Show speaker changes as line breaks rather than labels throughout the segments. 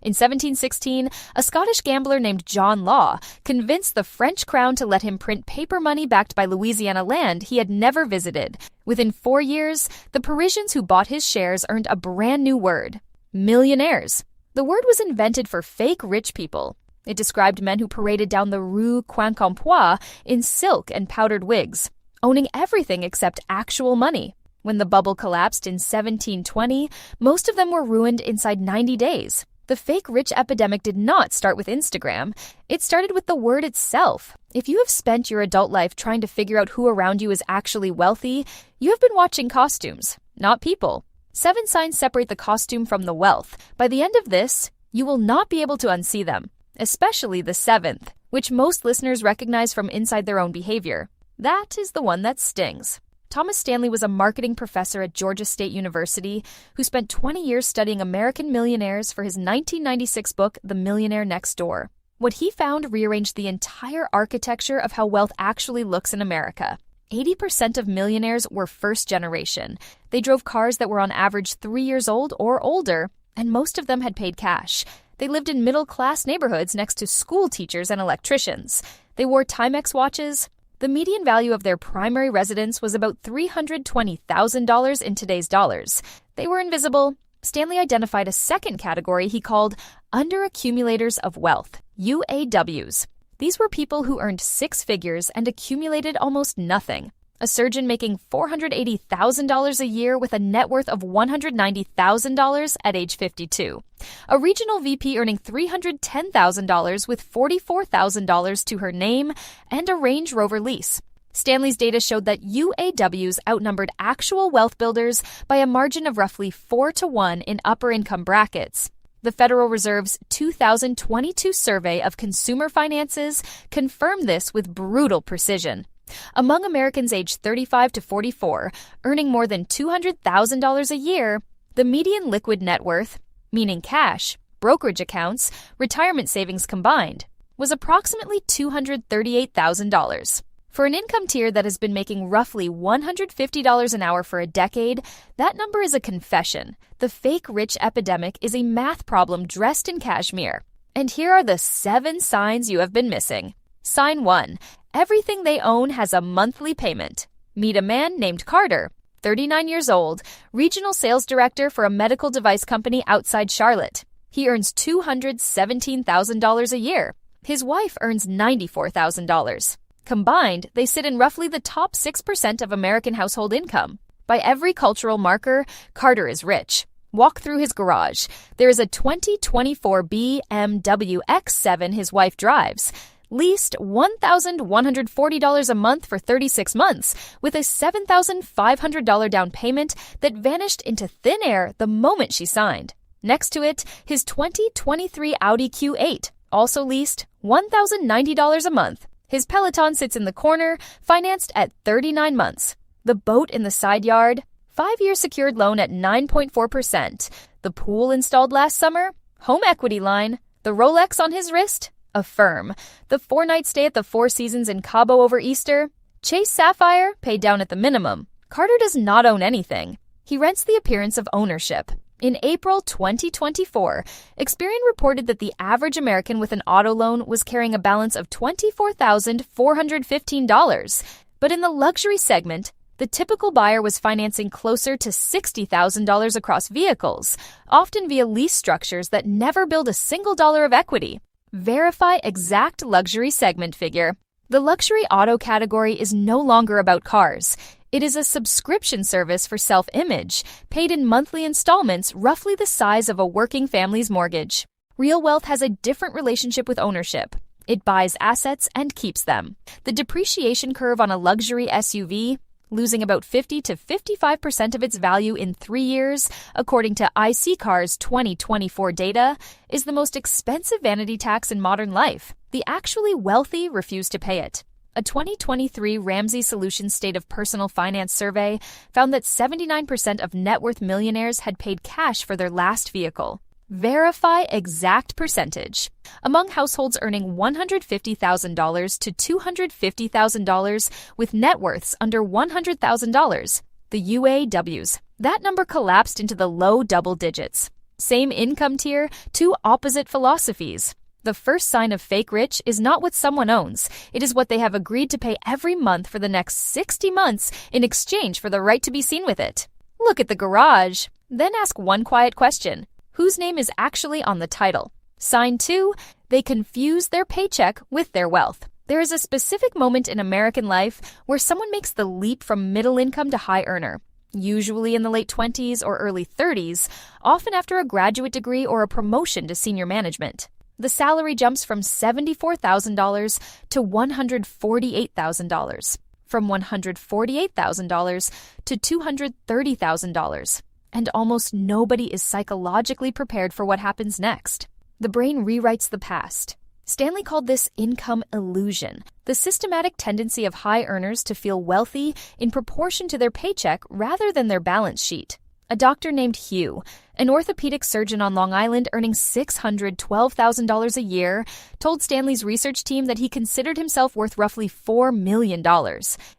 In 1716, a Scottish gambler named John Law convinced the French crown to let him print paper money backed by Louisiana land he had never visited. Within 4 years, the Parisians who bought his shares earned a brand new word: millionaires. The word was invented for fake rich people. It described men who paraded down the Rue Quincampoix in silk and powdered wigs, owning everything except actual money. When the bubble collapsed in 1720, most of them were ruined inside 90 days. The fake rich epidemic did not start with Instagram. It started with the word itself. If you have spent your adult life trying to figure out who around you is actually wealthy, you have been watching costumes, not people. 7 signs separate the costume from the wealth. By the end of this, you will not be able to unsee them, especially the 7th, which most listeners recognize from inside their own behavior. That is the one that stings. Thomas Stanley was a marketing professor at Georgia State University who spent 20 years studying American millionaires for his 1996 book, The Millionaire Next Door. What he found rearranged the entire architecture of how wealth actually looks in America. 80% of millionaires were first generation. They drove cars that were on average 3 years old or older, and most of them had paid cash. They lived in middle-class neighborhoods next to school teachers and electricians. They wore Timex watches. The median value of their primary residence was about $320,000 in today's dollars. They were invisible. Stanley identified a second category he called underaccumulators of wealth, UAWs. These were people who earned 6 figures and accumulated almost nothing. A surgeon making $480,000 a year with a net worth of $190,000 at age 52. A regional VP earning $310,000 with $44,000 to her name and a Range Rover lease. Stanley's data showed that UAWs outnumbered actual wealth builders by a margin of roughly 4-to-1 in upper-income brackets. The Federal Reserve's 2022 survey of consumer finances confirmed this with brutal precision. Among Americans aged 35 to 44, earning more than $200,000 a year, the median liquid net worth, meaning cash, brokerage accounts, retirement savings combined, was approximately $238,000. For an income tier that has been making roughly $150 an hour for a decade, that number is a confession. The fake rich epidemic is a math problem dressed in cashmere. And here are the 7 signs you have been missing. Sign 1. Everything they own has a monthly payment. Meet a man named Carter, 39 years old, regional sales director for a medical device company outside Charlotte. He earns $217,000 a year. His wife earns $94,000. Combined, they sit in roughly the top 6% of American household income. By every cultural marker, Carter is rich. Walk through his garage. There is a 2024 BMW X7 his wife drives. Leased $1,140 a month for 36 months, with a $7,500 down payment that vanished into thin air the moment she signed. Next to it, his 2023 Audi Q8, also leased $1,090 a month. His Peloton sits in the corner, financed at 39 months. The boat in the side yard, 5-year secured loan at 9.4%. The pool installed last summer, home equity line. The Rolex on his wrist, Affirm. The 4-night stay at the Four Seasons in Cabo over Easter, Chase Sapphire, paid down at the minimum. Carter does not own anything. He rents the appearance of ownership. In April 2024, Experian reported that the average American with an auto loan was carrying a balance of $24,415. But in the luxury segment, the typical buyer was financing closer to $60,000 across vehicles, often via lease structures that never build a single dollar of equity. Verify exact luxury segment figure. The luxury auto category is no longer about cars. It is a subscription service for self-image, paid in monthly installments roughly the size of a working family's mortgage. Real wealth has a different relationship with ownership. It buys assets and keeps them. The depreciation curve on a luxury SUV, losing about 50 to 55% of its value in 3 years, according to ICCAR's 2024 data, is the most expensive vanity tax in modern life. The actually wealthy refuse to pay it. A 2023 Ramsey Solutions State of Personal Finance survey found that 79% of net worth millionaires had paid cash for their last vehicle. Verify exact percentage. Among households earning $150,000 to $250,000 with net worths under $100,000, the UAWs, that number collapsed into the low double digits. Same income tier, two opposite philosophies. The first sign of fake rich is not what someone owns. It is what they have agreed to pay every month for the next 60 months in exchange for the right to be seen with it. Look at the garage. Then ask one quiet question. Whose name is actually on the title? Sign 2, they confuse their paycheck with their wealth. There is a specific moment in American life where someone makes the leap from middle income to high earner, usually in the late 20s or early 30s, often after a graduate degree or a promotion to senior management. The salary jumps from $74,000 to $148,000, from $148,000 to $230,000, and almost nobody is psychologically prepared for what happens next. The brain rewrites the past. Stanley called this income illusion, the systematic tendency of high earners to feel wealthy in proportion to their paycheck rather than their balance sheet. A doctor named Hugh, an orthopedic surgeon on Long Island earning $612,000 a year, told Stanley's research team that he considered himself worth roughly $4 million.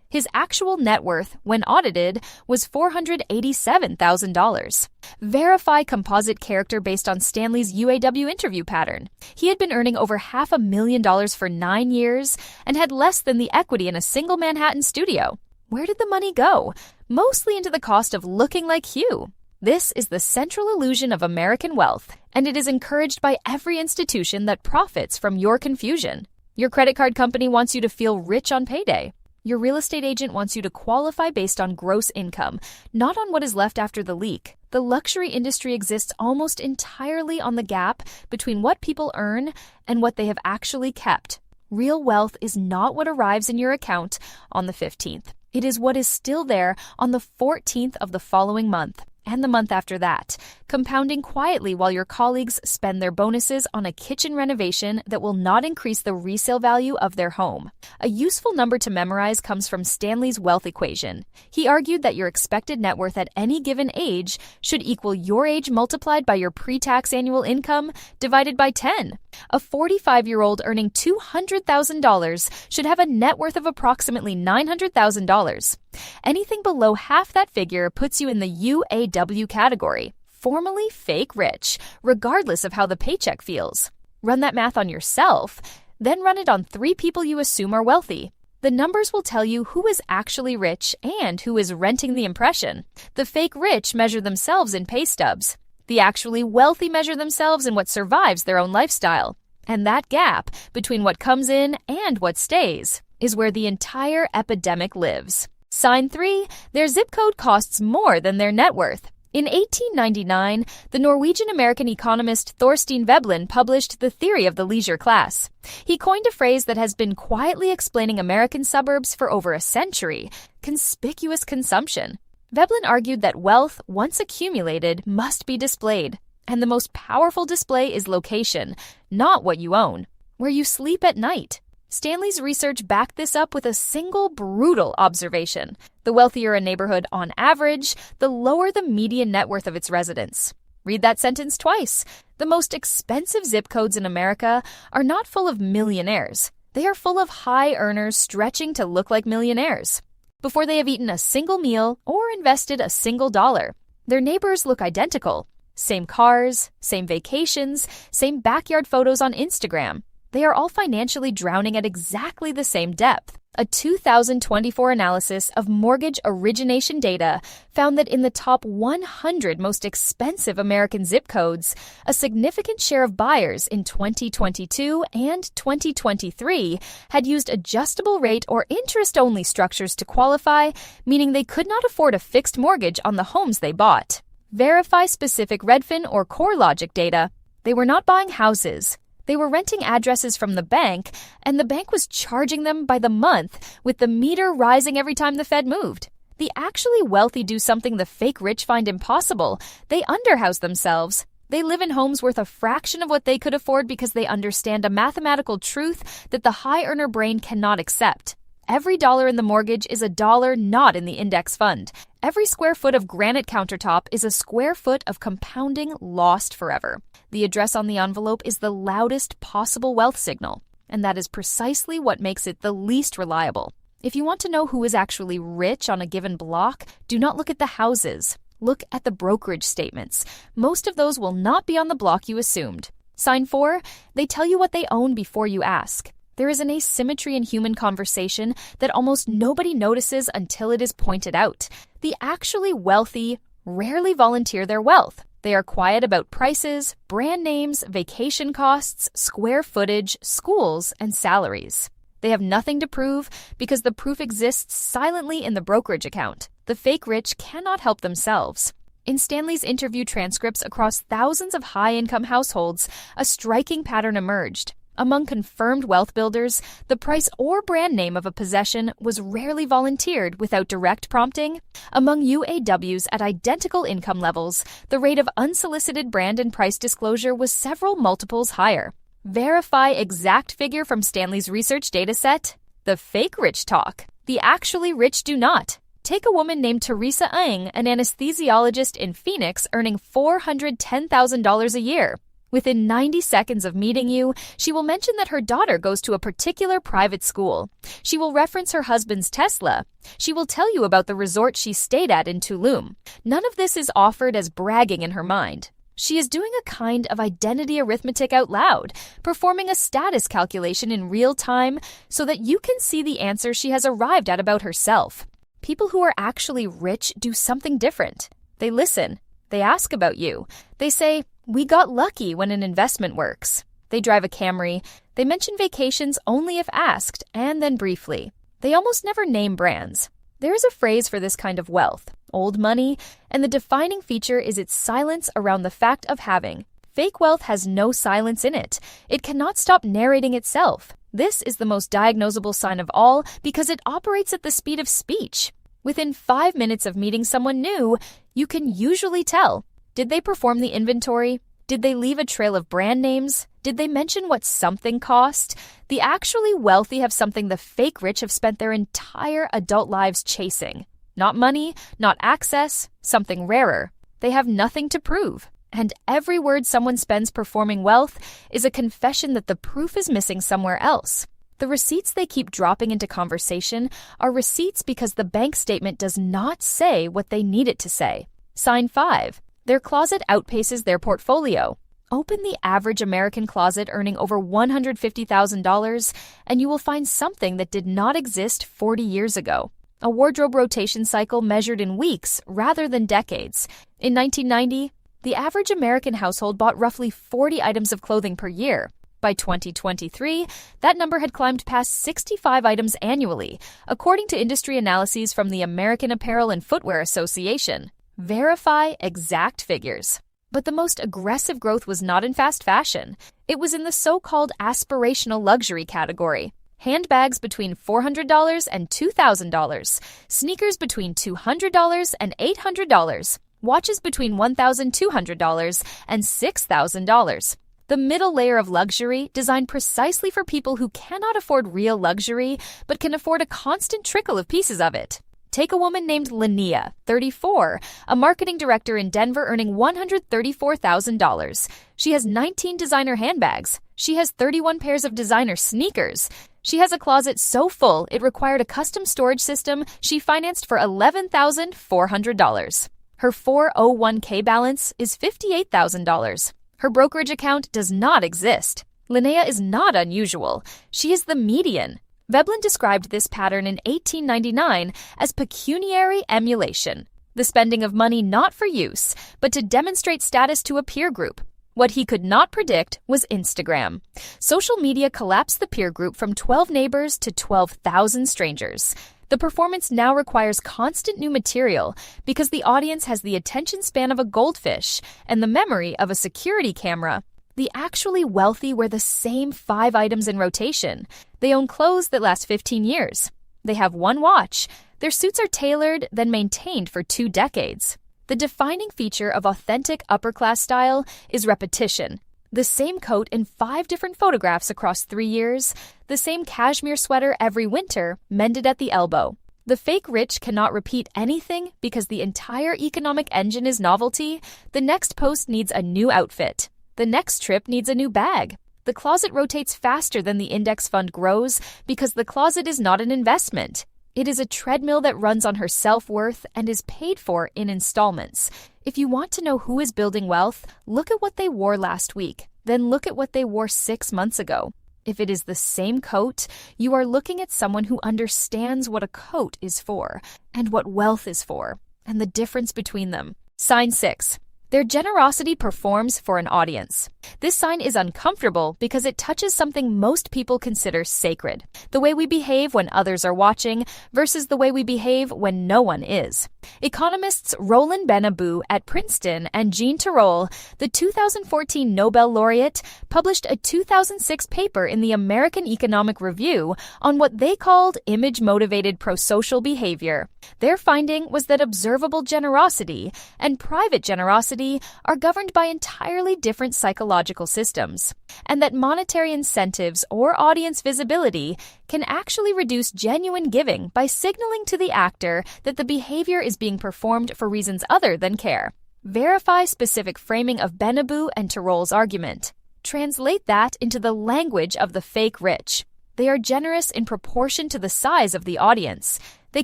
His actual net worth, when audited, was $487,000. Verify composite character based on Stanley's UAW interview pattern. He had been earning over $500,000 for 9 years and had less than the equity in a single Manhattan studio. Where did the money go? Mostly into the cost of looking like Hugh. This is the central illusion of American wealth, and it is encouraged by every institution that profits from your confusion. Your credit card company wants you to feel rich on payday. Your real estate agent wants you to qualify based on gross income, not on what is left after the leak. The luxury industry exists almost entirely on the gap between what people earn and what they have actually kept. Real wealth is not what arrives in your account on the 15th. It is what is still there on the 14th of the following month, and the month after that, compounding quietly while your colleagues spend their bonuses on a kitchen renovation that will not increase the resale value of their home. A useful number to memorize comes from Stanley's wealth equation. He argued that your expected net worth at any given age should equal your age multiplied by your pre-tax annual income divided by 10. A 45-year-old earning $200,000 should have a net worth of approximately $900,000. Anything below half that figure puts you in the UAW category, formally fake rich, regardless of how the paycheck feels. Run that math on yourself, then run it on 3 people you assume are wealthy. The numbers will tell you who is actually rich and who is renting the impression. The fake rich measure themselves in pay stubs. The actually wealthy measure themselves in what survives their own lifestyle. And that gap between what comes in and what stays is where the entire epidemic lives. Sign 3, their zip code costs more than their net worth. In 1899, the Norwegian-American economist Thorstein Veblen published The Theory of the Leisure Class. He coined a phrase that has been quietly explaining American suburbs for over a century: conspicuous consumption. Veblen argued that wealth, once accumulated, must be displayed. And the most powerful display is location, not what you own, where you sleep at night. Stanley's research backed this up with a single brutal observation. The wealthier a neighborhood on average, the lower the median net worth of its residents. Read that sentence twice. The most expensive zip codes in America are not full of millionaires. They are full of high earners stretching to look like millionaires before they have eaten a single meal or invested a single dollar. Their neighbors look identical. Same cars, same vacations, same backyard photos on Instagram. They are all financially drowning at exactly the same depth. A 2024 analysis of mortgage origination data found that in the top 100 most expensive American zip codes, a significant share of buyers in 2022 and 2023 had used adjustable rate or interest-only structures to qualify, meaning they could not afford a fixed mortgage on the homes they bought. Verify specific Redfin or CoreLogic data. They were not buying houses. They were renting addresses from the bank, and the bank was charging them by the month, with the meter rising every time the Fed moved. The actually wealthy do something the fake rich find impossible. They underhouse themselves. They live in homes worth a fraction of what they could afford because they understand a mathematical truth that the high earner brain cannot accept. Every dollar in the mortgage is a dollar not in the index fund. Every square foot of granite countertop is a square foot of compounding lost forever. The address on the envelope is the loudest possible wealth signal, and that is precisely what makes it the least reliable. If you want to know who is actually rich on a given block, do not look at the houses. Look at the brokerage statements. Most of those will not be on the block you assumed. Sign 4, they tell you what they own before you ask. There is an asymmetry in human conversation that almost nobody notices until it is pointed out. The actually wealthy rarely volunteer their wealth. They are quiet about prices, brand names, vacation costs, square footage, schools, and salaries. They have nothing to prove because the proof exists silently in the brokerage account. The fake rich cannot help themselves. In Stanley's interview transcripts across thousands of high-income households, a striking pattern emerged. Among confirmed wealth builders, the price or brand name of a possession was rarely volunteered without direct prompting. Among UAWs at identical income levels, the rate of unsolicited brand and price disclosure was several multiples higher. Verify exact figure from Stanley's research dataset. The fake rich talk. The actually rich do not. Take a woman named Teresa Ng, an anesthesiologist in Phoenix earning $410,000 a year. Within 90 seconds of meeting you, she will mention that her daughter goes to a particular private school. She will reference her husband's Tesla. She will tell you about the resort she stayed at in Tulum. None of this is offered as bragging in her mind. She is doing a kind of identity arithmetic out loud, performing a status calculation in real time so that you can see the answer she has arrived at about herself. People who are actually rich do something different. They listen. They ask about you. They say, "We got lucky when an investment works." They drive a Camry. They mention vacations only if asked, and then briefly. They almost never name brands. There is a phrase for this kind of wealth, old money, and the defining feature is its silence around the fact of having. Fake wealth has no silence in it. It cannot stop narrating itself. This is the most diagnosable sign of all because it operates at the speed of speech. Within 5 minutes of meeting someone new, you can usually tell. Did they perform the inventory? Did they leave a trail of brand names? Did they mention what something cost? The actually wealthy have something the fake rich have spent their entire adult lives chasing. Not money, not access, something rarer. They have nothing to prove. And every word someone spends performing wealth is a confession that the proof is missing somewhere else. The receipts they keep dropping into conversation are receipts because the bank statement does not say what they need it to say. Sign 5. Their closet outpaces their portfolio. Open the average American closet earning over $150,000, and you will find something that did not exist 40 years ago. A wardrobe rotation cycle measured in weeks rather than decades. In 1990, the average American household bought roughly 40 items of clothing per year. By 2023, that number had climbed past 65 items annually, according to industry analyses from the American Apparel and Footwear Association. Verify exact figures. But the most aggressive growth was not in fast fashion. It was in the so-called aspirational luxury category. Handbags between $400 and $2,000. Sneakers between $200 and $800. Watches between $1,200 and $6,000. The middle layer of luxury, designed precisely for people who cannot afford real luxury, but can afford a constant trickle of pieces of it. Take a woman named Linnea, 34, a marketing director in Denver earning $134,000. She has 19 designer handbags. She has 31 pairs of designer sneakers. She has a closet so full it required a custom storage system she financed for $11,400. Her 401k balance is $58,000. Her brokerage account does not exist. Linnea is not unusual. She is the median. Veblen described this pattern in 1899 as pecuniary emulation, the spending of money not for use, but to demonstrate status to a peer group. What he could not predict was Instagram. Social media collapsed the peer group from 12 neighbors to 12,000 strangers. The performance now requires constant new material because the audience has the attention span of a goldfish and the memory of a security camera. The actually wealthy wear the same 5 items in rotation. They own clothes that last 15 years. They have one watch. Their suits are tailored, then maintained for 2 decades. The defining feature of authentic upper-class style is repetition. The same coat in 5 different photographs across 3 years. The same cashmere sweater every winter, mended at the elbow. The fake rich cannot repeat anything because the entire economic engine is novelty. The next post needs a new outfit. The next trip needs a new bag. The closet rotates faster than the index fund grows because the closet is not an investment. It is a treadmill that runs on her self-worth and is paid for in installments. If you want to know who is building wealth, look at what they wore last week. Then look at what they wore 6 months ago. If it is the same coat, you are looking at someone who understands what a coat is for and what wealth is for, and the difference between them. Sign 6. Their generosity performs for an audience. This sign is uncomfortable because it touches something most people consider sacred, the way we behave when others are watching versus the way we behave when no one is. Economists Roland Benabou at Princeton and Jean Tirole, the 2014 Nobel laureate, published a 2006 paper in the American Economic Review on what they called image-motivated prosocial behavior. Their finding was that observable generosity and private generosity are governed by entirely different psychological systems, and that monetary incentives or audience visibility can actually reduce genuine giving by signaling to the actor that the behavior is being performed for reasons other than care. Verify specific framing of Benabou and Tirole's argument. Translate that into the language of the fake rich. They are generous in proportion to the size of the audience. They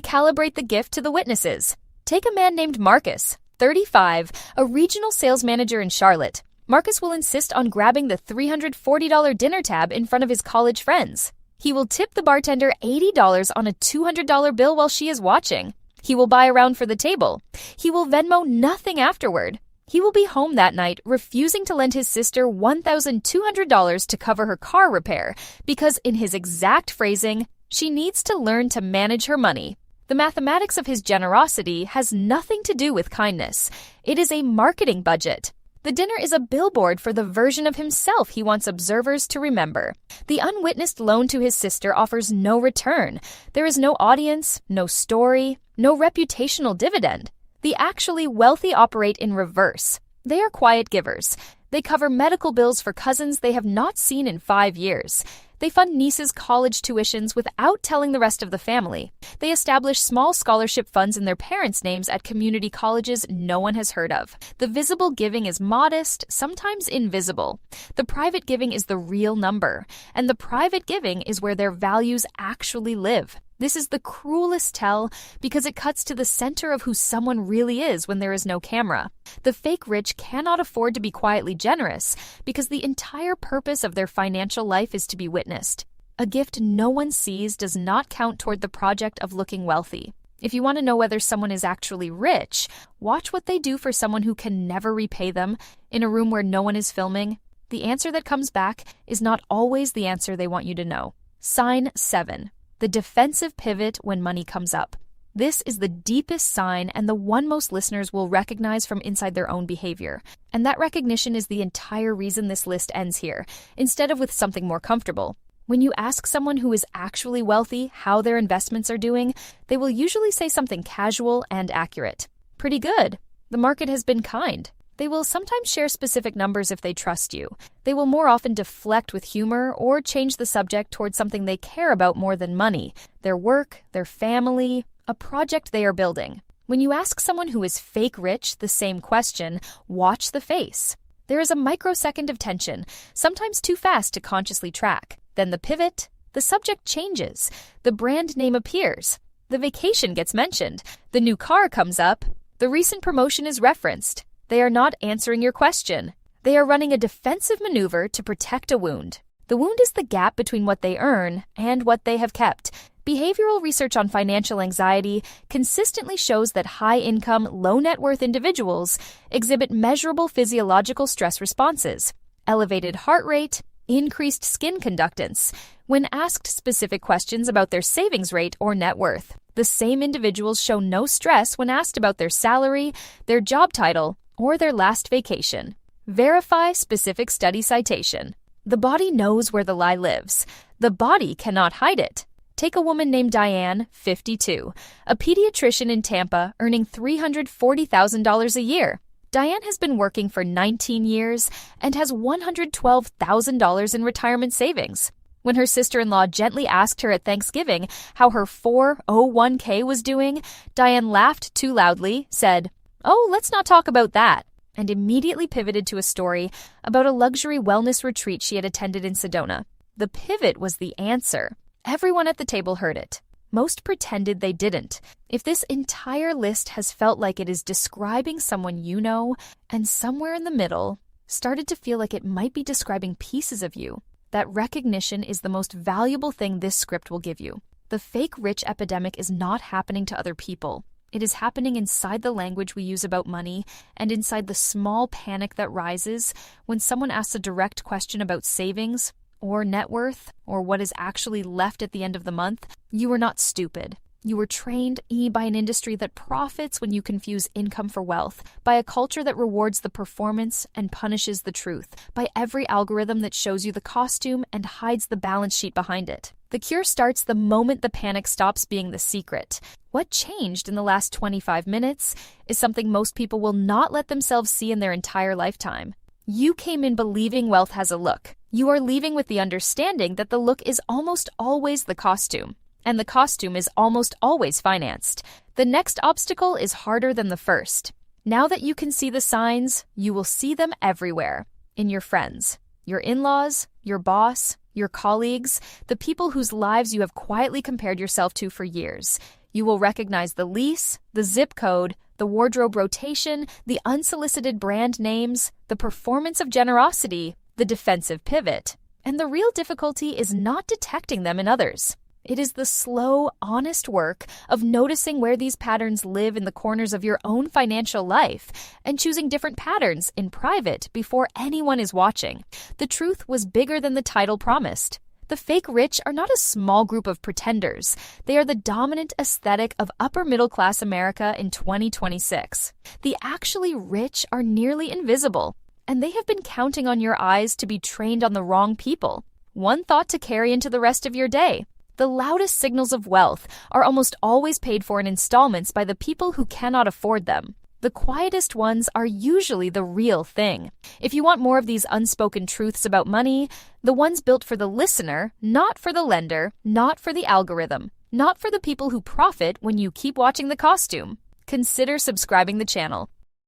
calibrate the gift to the witnesses. Take a man named Marcus, 35, a regional sales manager in Charlotte. Marcus will insist on grabbing the $340 dinner tab in front of his college friends. He will tip the bartender $80 on a $200 bill while she is watching. He will buy a round for the table. He will Venmo nothing afterward. He will be home that night, refusing to lend his sister $1,200 to cover her car repair because, in his exact phrasing, she needs to learn to manage her money. The mathematics of his generosity has nothing to do with kindness. It is a marketing budget. The dinner is a billboard for the version of himself he wants observers to remember. The unwitnessed loan to his sister offers no return. There is no audience, no story, no reputational dividend. The actually wealthy operate in reverse. They are quiet givers. They cover medical bills for cousins they have not seen in 5 years. They fund nieces' college tuitions without telling the rest of the family. They establish small scholarship funds in their parents' names at community colleges no one has heard of. The visible giving is modest, sometimes invisible. The private giving is the real number, and the private giving is where their values actually live. This is the cruelest tell because it cuts to the center of who someone really is when there is no camera. The fake rich cannot afford to be quietly generous because the entire purpose of their financial life is to be witnessed. A gift no one sees does not count toward the project of looking wealthy. If you want to know whether someone is actually rich, watch what they do for someone who can never repay them in a room where no one is filming. The answer that comes back is not always the answer they want you to know. Sign 7. The defensive pivot when money comes up. This is the deepest sign and the one most listeners will recognize from inside their own behavior. And that recognition is the entire reason this list ends here, instead of with something more comfortable. When you ask someone who is actually wealthy how their investments are doing, they will usually say something casual and accurate. Pretty good. The market has been kind. They will sometimes share specific numbers if they trust you. They will more often deflect with humor or change the subject towards something they care about more than money, their work, their family, a project they are building. When you ask someone who is fake rich the same question, watch the face. There is a microsecond of tension, sometimes too fast to consciously track. Then the pivot, the subject changes, the brand name appears, the vacation gets mentioned, the new car comes up, the recent promotion is referenced. They are not answering your question. They are running a defensive maneuver to protect a wound. The wound is the gap between what they earn and what they have kept. Behavioral research on financial anxiety consistently shows that high-income, low-net-worth individuals exhibit measurable physiological stress responses, elevated heart rate, increased skin conductance, when asked specific questions about their savings rate or net worth. The same individuals show no stress when asked about their salary, their job title, or their last vacation. Verify specific study citation. The body knows where the lie lives. The body cannot hide it. Take a woman named Diane, 52, a pediatrician in Tampa earning $340,000 a year. Diane has been working for 19 years and has $112,000 in retirement savings. When her sister-in-law gently asked her at Thanksgiving how her 401k was doing, Diane laughed too loudly, said, "Oh, let's not talk about that," and immediately pivoted to a story about a luxury wellness retreat she had attended in Sedona. The pivot was the answer. Everyone at the table heard it. Most pretended they didn't. If this entire list has felt like it is describing someone you know, and somewhere in the middle started to feel like it might be describing pieces of you, that recognition is the most valuable thing this script will give you. The fake rich epidemic is not happening to other people. It is happening inside the language we use about money and inside the small panic that rises when someone asks a direct question about savings or net worth or what is actually left at the end of the month. You are not stupid. You were trained by an industry that profits when you confuse income for wealth, by a culture that rewards the performance and punishes the truth, by every algorithm that shows you the costume and hides the balance sheet behind it. The cure starts the moment the panic stops being the secret. What changed in the last 25 minutes is something most people will not let themselves see in their entire lifetime. You came in believing wealth has a look. You are leaving with the understanding that the look is almost always the costume, and the costume is almost always financed. The next obstacle is harder than the first. Now that you can see the signs, you will see them everywhere. In your friends, your in-laws, your boss, your colleagues, the people whose lives you have quietly compared yourself to for years. You will recognize the lease, the zip code, the wardrobe rotation, the unsolicited brand names, the performance of generosity, the defensive pivot. And the real difficulty is not detecting them in others. It is the slow, honest work of noticing where these patterns live in the corners of your own financial life and choosing different patterns in private before anyone is watching. The truth was bigger than the title promised. The fake rich are not a small group of pretenders. They are the dominant aesthetic of upper-middle-class America in 2026. The actually rich are nearly invisible, and they have been counting on your eyes to be trained on the wrong people. One thought to carry into the rest of your day. The loudest signals of wealth are almost always paid for in installments by the people who cannot afford them. The quietest ones are usually the real thing. If you want more of these unspoken truths about money, the ones built for the listener, not for the lender, not for the algorithm, not for the people who profit when you keep watching the costume, consider subscribing the channel.